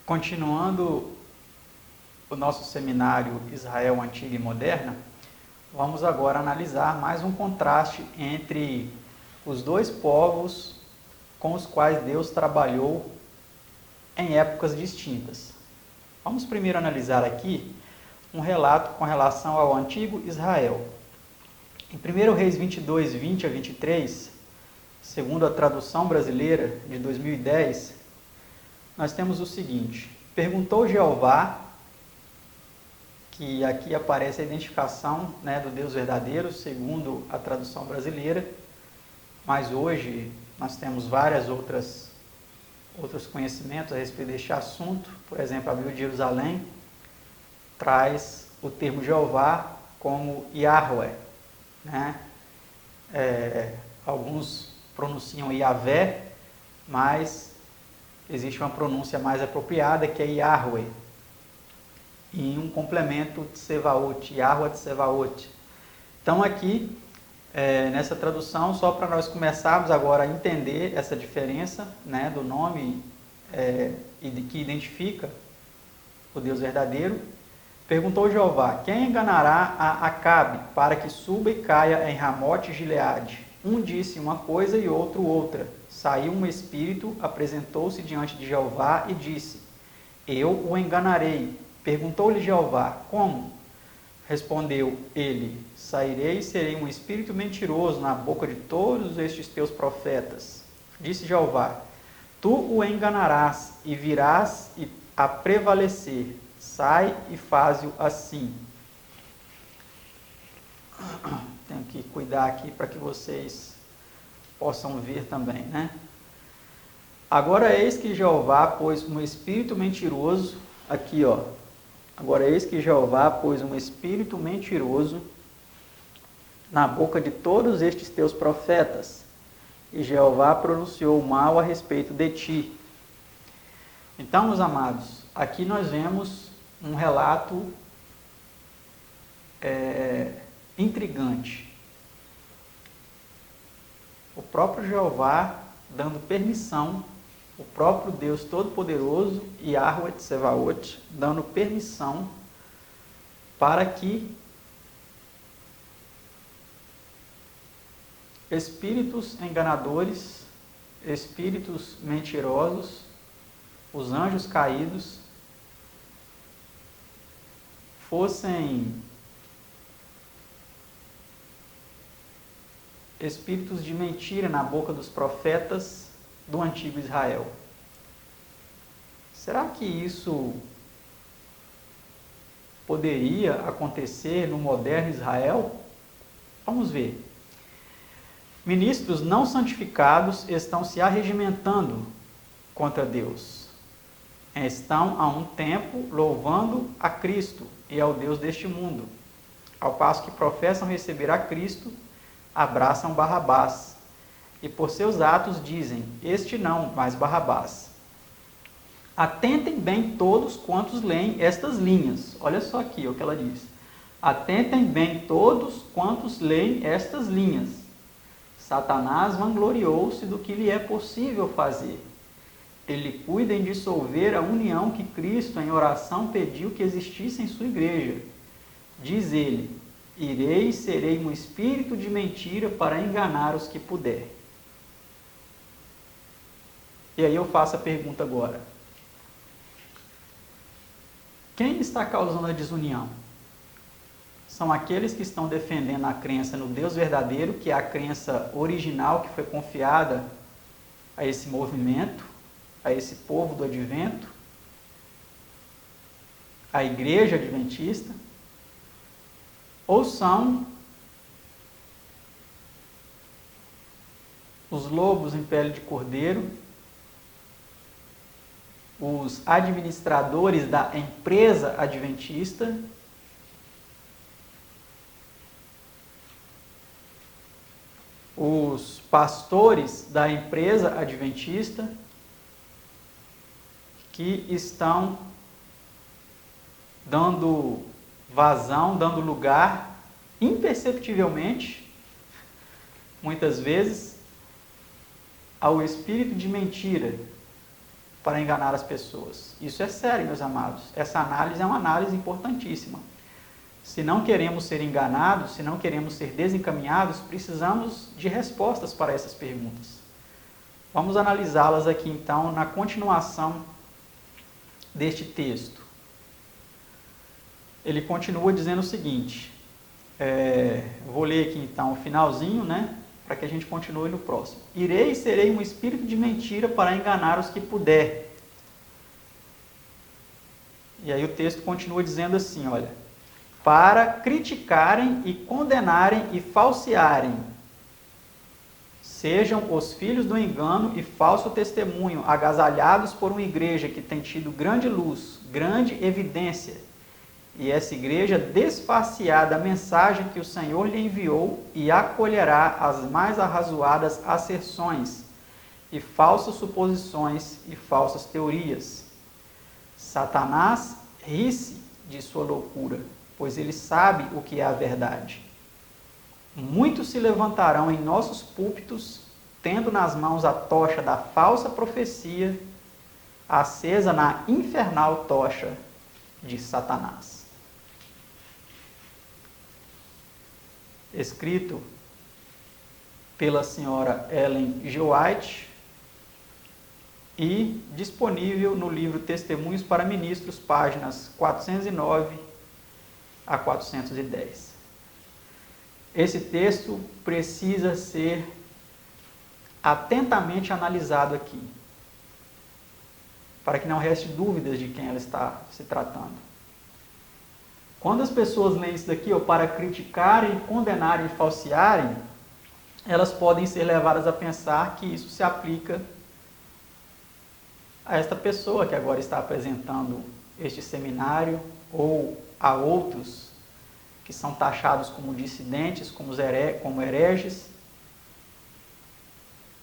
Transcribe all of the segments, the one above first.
Continuando o nosso seminário Israel Antiga e Moderna, vamos agora analisar mais um contraste entre os dois povos com os quais Deus trabalhou em épocas distintas. Vamos primeiro analisar aqui um relato com relação ao antigo Israel. Em 1 Reis 22, 20 a 23, segundo a tradução brasileira de 2010, nós temos o seguinte: perguntou Jeová, que aqui aparece a identificação do Deus verdadeiro, segundo a tradução brasileira, mas hoje nós temos outros conhecimentos a respeito deste assunto. Por exemplo, a Bíblia de Jerusalém traz o termo Jeová como Yahweh, alguns pronunciam Yahvé, mas existe uma pronúncia mais apropriada que é Yahweh, e um complemento de Tsevaot, Yahweh de Tsevaot. Então aqui, nessa tradução, só para nós começarmos agora a entender essa diferença do nome que identifica o Deus verdadeiro, perguntou Jeová: quem enganará a Acabe para que suba e caia em Ramote Gileade? Um disse uma coisa e outro outra. Saiu um espírito, apresentou-se diante de Jeová e disse: eu o enganarei. Perguntou-lhe Jeová: como? Respondeu ele: sairei e serei um espírito mentiroso na boca de todos estes teus profetas. Disse Jeová: tu o enganarás e virás a prevalecer. Sai e faze-o assim. Tenho que cuidar aqui para que vocês possam ver também, Agora eis que Jeová pôs um espírito mentiroso, aqui agora eis que Jeová pôs um espírito mentiroso na boca de todos estes teus profetas, e Jeová pronunciou mal a respeito de ti. Então, meus amados, aqui nós vemos um relato intrigante. O próprio Jeová dando permissão, o próprio Deus Todo-Poderoso, Yahweh de Tsevaot, dando permissão para que espíritos enganadores, espíritos mentirosos, os anjos caídos, fossem espíritos de mentira na boca dos profetas do antigo Israel. Será que isso poderia acontecer no moderno Israel? Vamos ver. Ministros não santificados estão se arregimentando contra Deus. Estão há um tempo louvando a Cristo e ao Deus deste mundo, ao passo que professam receber a Cristo, abraçam Barrabás, e por seus atos dizem: este não, mas Barrabás. Atentem bem todos quantos leem estas linhas. Olha só aqui o que ela diz. Atentem bem todos quantos leem estas linhas. Satanás vangloriou-se do que lhe é possível fazer. Ele cuida em dissolver a união que Cristo em oração pediu que existisse em sua igreja. Diz ele: irei e serei um espírito de mentira para enganar os que puder. E aí eu faço a pergunta agora: quem está causando a desunião? São aqueles que estão defendendo a crença no Deus verdadeiro, que é a crença original que foi confiada a esse movimento, a esse povo do advento, a igreja adventista? Ou são os lobos em pele de cordeiro, os administradores da empresa adventista, os pastores da empresa adventista, que estão dando vazão, dando lugar, imperceptivelmente, muitas vezes, ao espírito de mentira, para enganar as pessoas. Isso é sério, meus amados. Essa análise é uma análise importantíssima. Se não queremos ser enganados, se não queremos ser desencaminhados, precisamos de respostas para essas perguntas. Vamos analisá-las aqui então na continuação deste texto. Ele continua dizendo o seguinte, vou ler aqui então o finalzinho, para que a gente continue no próximo. Irei e serei um espírito de mentira para enganar os que puder. E aí o texto continua dizendo assim, olha, para criticarem e condenarem e falsearem, sejam os filhos do engano e falso testemunho, agasalhados por uma igreja que tem tido grande luz, grande evidência, e essa igreja desfacear da mensagem que o Senhor lhe enviou e acolherá as mais arrazoadas asserções e falsas suposições e falsas teorias. Satanás ri-se de sua loucura, pois ele sabe o que é a verdade. Muitos se levantarão em nossos púlpitos, tendo nas mãos a tocha da falsa profecia, acesa na infernal tocha de Satanás. Escrito pela senhora Ellen G. White e disponível no livro Testemunhos para Ministros, páginas 409 a 410. Esse texto precisa ser atentamente analisado aqui, para que não reste dúvidas de quem ela está se tratando. Quando as pessoas leem isso daqui, para criticarem, condenarem e falsearem, elas podem ser levadas a pensar que isso se aplica a esta pessoa que agora está apresentando este seminário, ou a outros que são taxados como dissidentes, como hereges,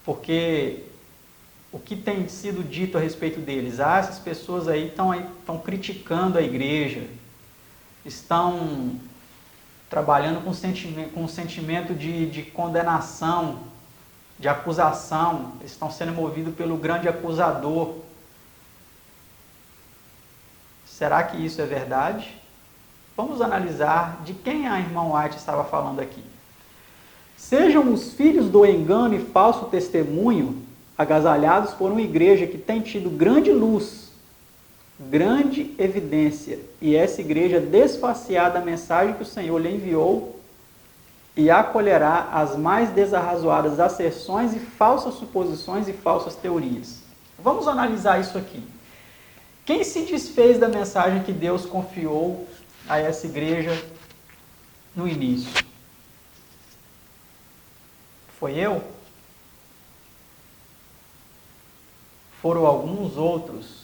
porque o que tem sido dito a respeito deles? Essas pessoas aí estão criticando a igreja, estão trabalhando com um sentimento de condenação, de acusação, estão sendo movidos pelo grande acusador. Será que isso é verdade? Vamos analisar de quem a irmã White estava falando aqui. Sejam os filhos do engano e falso testemunho, agasalhados por uma igreja que tem tido grande luz, grande evidência, e essa igreja desfacear da mensagem que o Senhor lhe enviou e acolherá as mais desarrazoadas asserções e falsas suposições e falsas teorias. Vamos analisar isso aqui. Quem se desfez da mensagem que Deus confiou a essa igreja no início? Foi eu? Foram alguns outros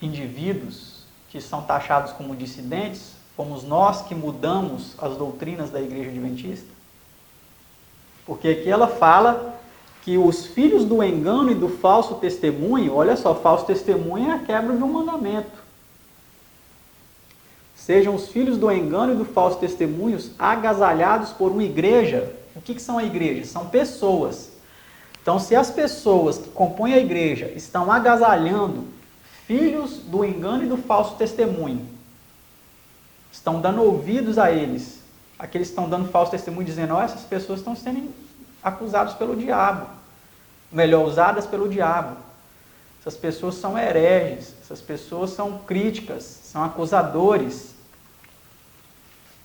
indivíduos que são taxados como dissidentes? Fomos nós que mudamos as doutrinas da Igreja Adventista? Porque aqui ela fala que os filhos do engano e do falso testemunho, olha só, falso testemunho é a quebra de um mandamento. Sejam os filhos do engano e do falso testemunhos agasalhados por uma igreja. O que são a igreja? São pessoas. Então, se as pessoas que compõem a igreja estão agasalhando filhos do engano e do falso testemunho, estão dando ouvidos a eles, aqueles que estão dando falso testemunho, dizendo, essas pessoas estão sendo acusados pelo diabo, melhor, usadas pelo diabo. Essas pessoas são hereges, essas pessoas são críticas, são acusadores,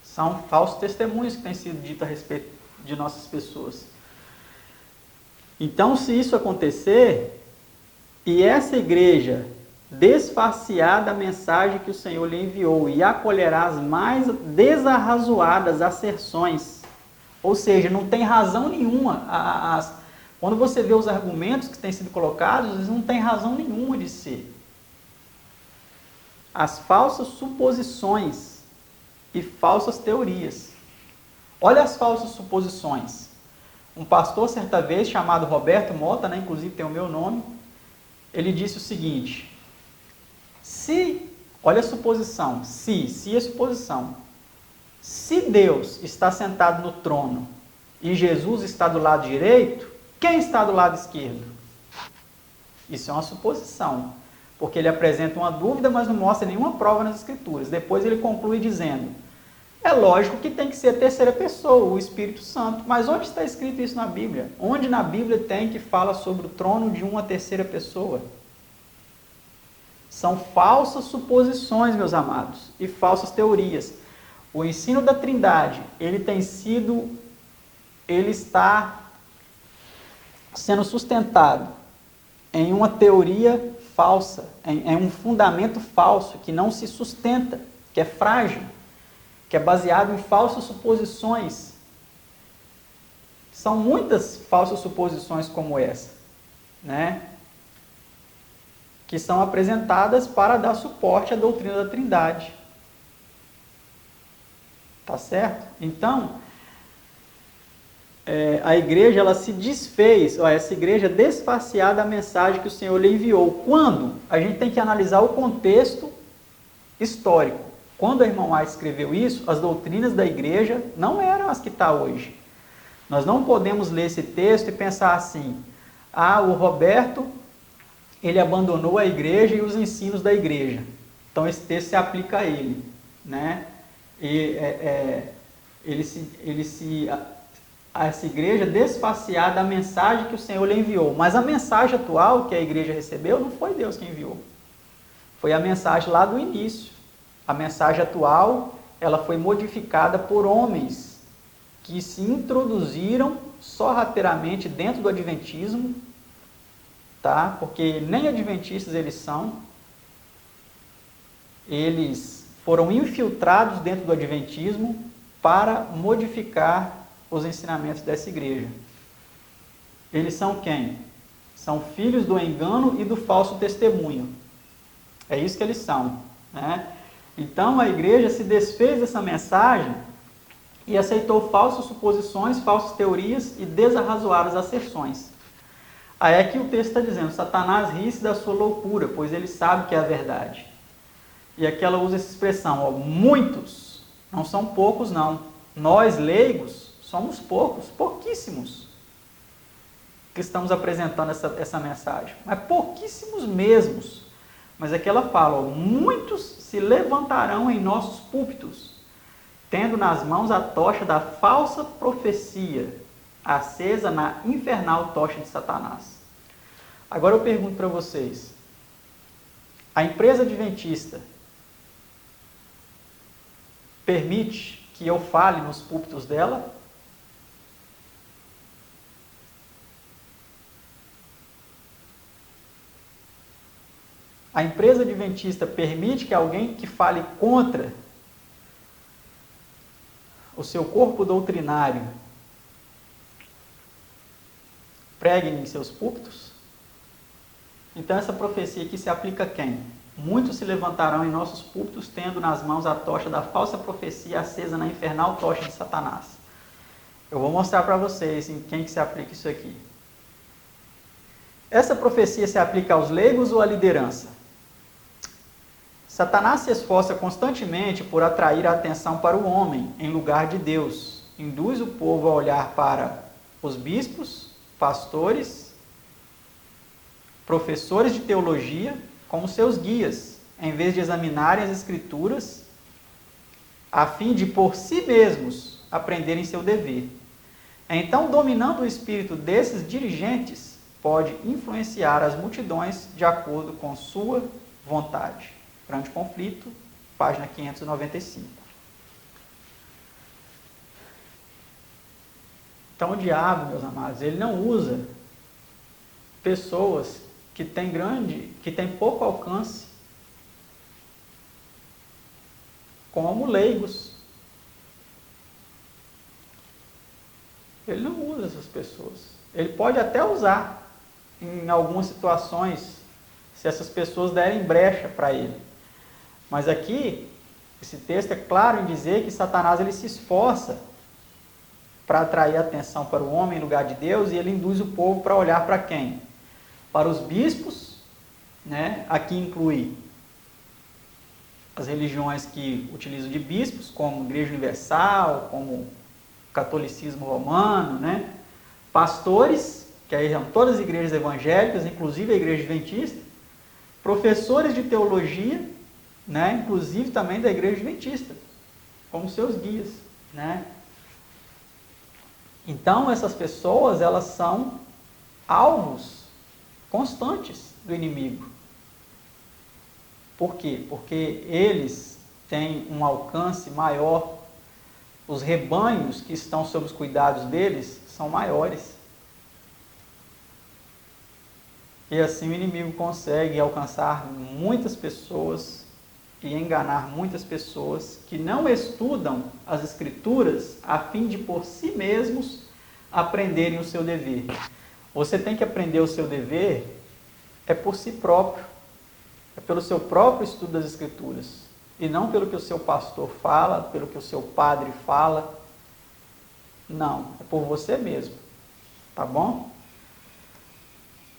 são falsos testemunhos que têm sido ditos a respeito de nossas pessoas. Então, se isso acontecer, e essa igreja desfacear da mensagem que o Senhor lhe enviou e acolherá as mais desarrazoadas asserções, ou seja, não tem razão nenhuma. Quando você vê os argumentos que têm sido colocados, eles não têm razão nenhuma de ser. As falsas suposições e falsas teorias. Olha as falsas suposições. Um pastor, certa vez, chamado Roberto Mota, inclusive tem o meu nome, ele disse o seguinte: olha a suposição, se é suposição, se Deus está sentado no trono e Jesus está do lado direito, quem está do lado esquerdo? Isso é uma suposição, porque ele apresenta uma dúvida, mas não mostra nenhuma prova nas Escrituras. Depois ele conclui dizendo, é lógico que tem que ser a terceira pessoa, o Espírito Santo. Mas onde está escrito isso na Bíblia? Onde na Bíblia tem que fala sobre o trono de uma terceira pessoa? São falsas suposições, meus amados, e falsas teorias. O ensino da Trindade, ele está sendo sustentado em uma teoria falsa, em um fundamento falso, que não se sustenta, que é frágil, que é baseado em falsas suposições. São muitas falsas suposições como essa, né? Que são apresentadas para dar suporte à doutrina da Trindade. Tá certo? Então, a igreja, ela se desfez, essa igreja desfaceada a mensagem que o Senhor lhe enviou. Quando? A gente tem que analisar o contexto histórico. Quando a irmã White escreveu isso, as doutrinas da igreja não eram as que está hoje. Nós não podemos ler esse texto e pensar assim, o Roberto, ele abandonou a igreja e os ensinos da igreja. Então esse texto se aplica a ele, né? E essa igreja desfaceada da mensagem que o Senhor lhe enviou. Mas a mensagem atual que a igreja recebeu não foi Deus quem enviou. Foi a mensagem lá do início. A mensagem atual, ela foi modificada por homens que se introduziram sorrateiramente dentro do adventismo, tá? Porque nem adventistas eles são. Eles foram infiltrados dentro do adventismo para modificar os ensinamentos dessa igreja. Eles são quem? São filhos do engano e do falso testemunho. É isso que eles são, né? Então a igreja se desfez dessa mensagem e aceitou falsas suposições, falsas teorias e desarrazoadas asserções. Aí é que o texto está dizendo, Satanás ri-se da sua loucura, pois ele sabe que é a verdade. E aqui ela usa essa expressão, muitos, não são poucos não. Nós, leigos, somos poucos, pouquíssimos, que estamos apresentando essa mensagem. Mas pouquíssimos mesmos. Mas aqui ela fala, muitos se levantarão em nossos púlpitos, tendo nas mãos a tocha da falsa profecia, acesa na infernal tocha de Satanás. Agora eu pergunto para vocês, a empresa adventista permite que eu fale nos púlpitos dela? A empresa adventista permite que alguém que fale contra o seu corpo doutrinário pregue em seus púlpitos? Então essa profecia aqui se aplica a quem? Muitos se levantarão em nossos púlpitos, tendo nas mãos a tocha da falsa profecia acesa na infernal tocha de Satanás. Eu vou mostrar para vocês em quem que se aplica isso aqui. Essa profecia se aplica aos leigos ou à liderança? Satanás se esforça constantemente por atrair a atenção para o homem, em lugar de Deus. Induz o povo a olhar para os bispos, pastores, professores de teologia, como seus guias, em vez de examinarem as Escrituras, a fim de, por si mesmos, aprenderem seu dever. Então, dominando o espírito desses dirigentes, pode influenciar as multidões de acordo com sua vontade. Grande Conflito, página 595. Então, o diabo, meus amados, ele não usa pessoas que têm pouco alcance como leigos. Ele não usa essas pessoas. Ele pode até usar em algumas situações, se essas pessoas derem brecha para ele. Mas aqui, esse texto é claro em dizer que Satanás ele se esforça para atrair a atenção para o homem em lugar de Deus, e ele induz o povo para olhar para quem? Para os bispos, né? Aqui inclui as religiões que utilizam de bispos, como Igreja Universal, como catolicismo romano, né? Pastores, que aí são todas as igrejas evangélicas, inclusive a igreja adventista, professores de teologia, né? Inclusive também da igreja adventista, como seus guias, né? Então essas pessoas, elas são alvos constantes do inimigo. Por quê? Porque eles têm um alcance maior, os rebanhos que estão sob os cuidados deles são maiores. E assim o inimigo consegue alcançar muitas pessoas e enganar muitas pessoas que não estudam as Escrituras a fim de por si mesmos aprenderem o seu dever. Você tem que aprender o seu dever por si próprio, pelo seu próprio estudo das Escrituras, e não pelo que o seu pastor fala, pelo que o seu padre fala. Não, é por você mesmo, tá bom?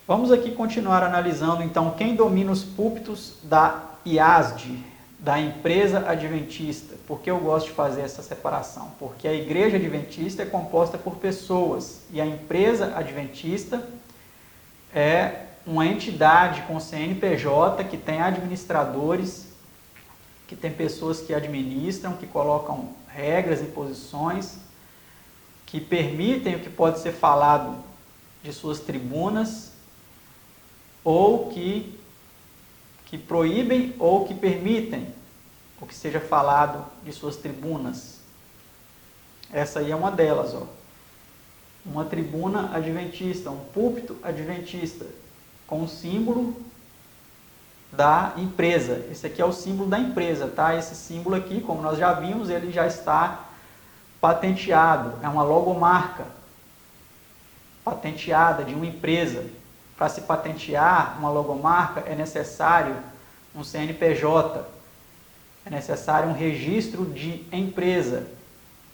Vamos aqui continuar analisando, então, quem domina os púlpitos da IASD, da Empresa Adventista. Por que eu gosto de fazer essa separação? Porque a Igreja Adventista é composta por pessoas, e a Empresa Adventista é uma entidade com CNPJ, que tem administradores, que tem pessoas que administram, que colocam regras e posições, que permitem o que pode ser falado de suas tribunas, ou que proíbem ou que permitem o que seja falado de suas tribunas. Essa aí é uma delas, ó. Uma tribuna adventista, um púlpito adventista, com o símbolo da empresa. Esse aqui é o símbolo da empresa, tá? Esse símbolo aqui, como nós já vimos, ele já está patenteado, é uma logomarca patenteada de uma empresa. Para se patentear uma logomarca é necessário um CNPJ, é necessário um registro de empresa,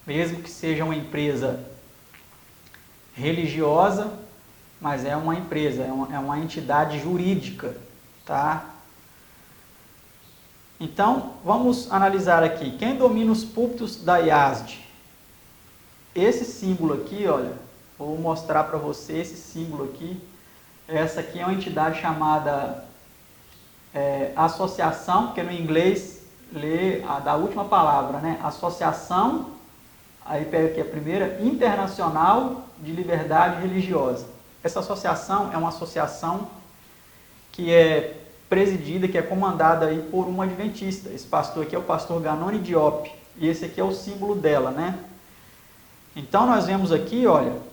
mesmo que seja uma empresa religiosa, mas é uma empresa, é uma entidade jurídica, tá? Então, vamos analisar aqui, quem domina os púlpitos da IASD? Esse símbolo aqui, olha, vou mostrar para você esse símbolo aqui. Essa aqui é uma entidade chamada associação, porque no inglês lê da última palavra, né? Associação, aí pega aqui a primeira, Internacional de Liberdade Religiosa. Essa associação é uma associação que é presidida, que é comandada aí por um adventista. Esse pastor aqui é o pastor Ganoni Diop, e esse aqui é o símbolo dela, né? Então nós vemos aqui, olha,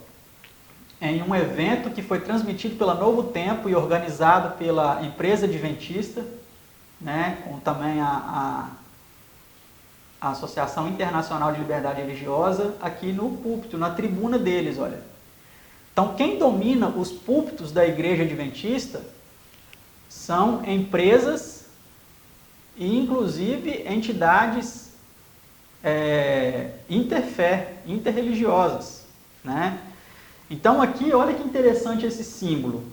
em um evento que foi transmitido pela Novo Tempo e organizado pela Empresa Adventista, né, com também a Associação Internacional de Liberdade Religiosa, aqui no púlpito, na tribuna deles, olha. Então, quem domina os púlpitos da Igreja Adventista são empresas e, inclusive, entidades interfé, interreligiosas, né? Então aqui, olha que interessante esse símbolo.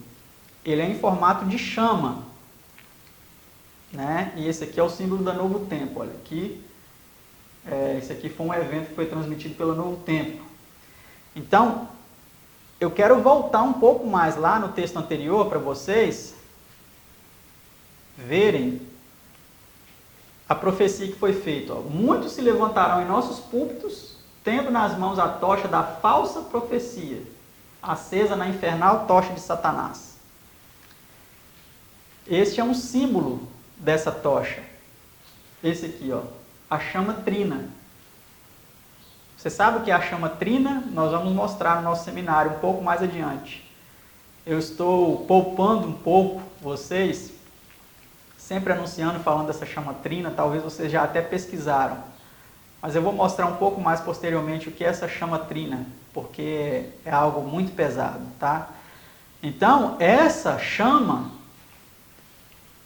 Ele é em formato de chama, né? E esse aqui é o símbolo da Novo Tempo. Olha aqui, esse aqui foi um evento que foi transmitido pelo Novo Tempo. Então, eu quero voltar um pouco mais lá no texto anterior para vocês verem a profecia que foi feita. Muitos se levantarão em nossos púlpitos, tendo nas mãos a tocha da falsa profecia, acesa na infernal tocha de Satanás. Este é um símbolo dessa tocha. Esse aqui, ó, a chama trina. Você sabe o que é a chama trina? Nós vamos mostrar no nosso seminário um pouco mais adiante. Eu estou poupando um pouco vocês, sempre anunciando, falando dessa chama trina, talvez vocês já até pesquisaram. Mas eu vou mostrar um pouco mais posteriormente o que é essa chama trina, porque é algo muito pesado, tá? Então, essa chama,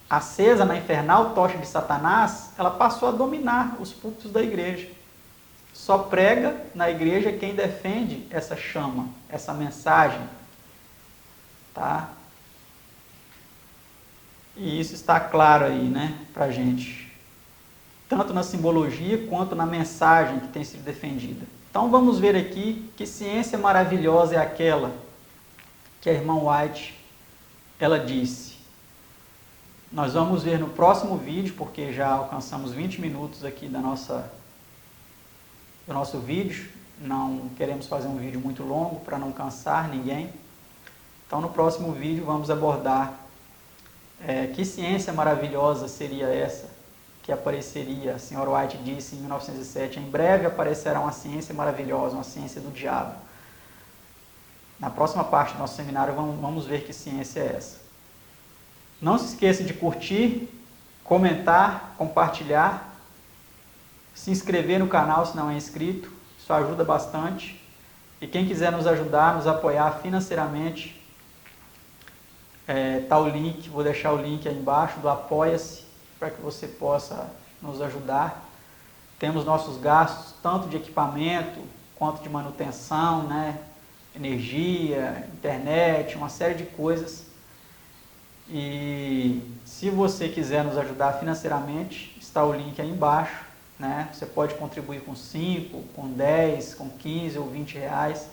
acesa na infernal tocha de Satanás, ela passou a dominar os púlpitos da igreja. Só prega na igreja quem defende essa chama, essa mensagem, tá? E isso está claro aí, né, pra gente. Tanto na simbologia quanto na mensagem que tem sido defendida. Então vamos ver aqui que ciência maravilhosa é aquela que a irmã White ela disse. Nós vamos ver no próximo vídeo, porque já alcançamos 20 minutos aqui do nosso vídeo. Não queremos fazer um vídeo muito longo para não cansar ninguém. Então no próximo vídeo vamos abordar que ciência maravilhosa seria essa que apareceria. A senhora White disse em 1907, em breve aparecerá uma ciência maravilhosa, uma ciência do diabo. Na próxima parte do nosso seminário vamos ver que ciência é essa. Não se esqueça de curtir, comentar, compartilhar, se inscrever no canal se não é inscrito, isso ajuda bastante. E quem quiser nos ajudar, nos apoiar financeiramente, tá o link, vou deixar o link aí embaixo do Apoia-se, para que você possa nos ajudar. Temos nossos gastos, tanto de equipamento, quanto de manutenção, né? Energia, internet, uma série de coisas. E se você quiser nos ajudar financeiramente, está o link aí embaixo, né? Você pode contribuir com 5, com 10, com 15 ou 20 reais.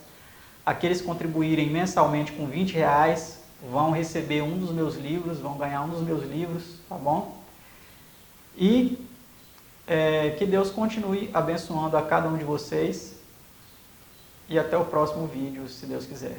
Aqueles que contribuírem mensalmente com 20 reais vão receber um dos meus livros, vão ganhar um dos meus livros, tá bom? E que Deus continue abençoando a cada um de vocês. E até o próximo vídeo, se Deus quiser.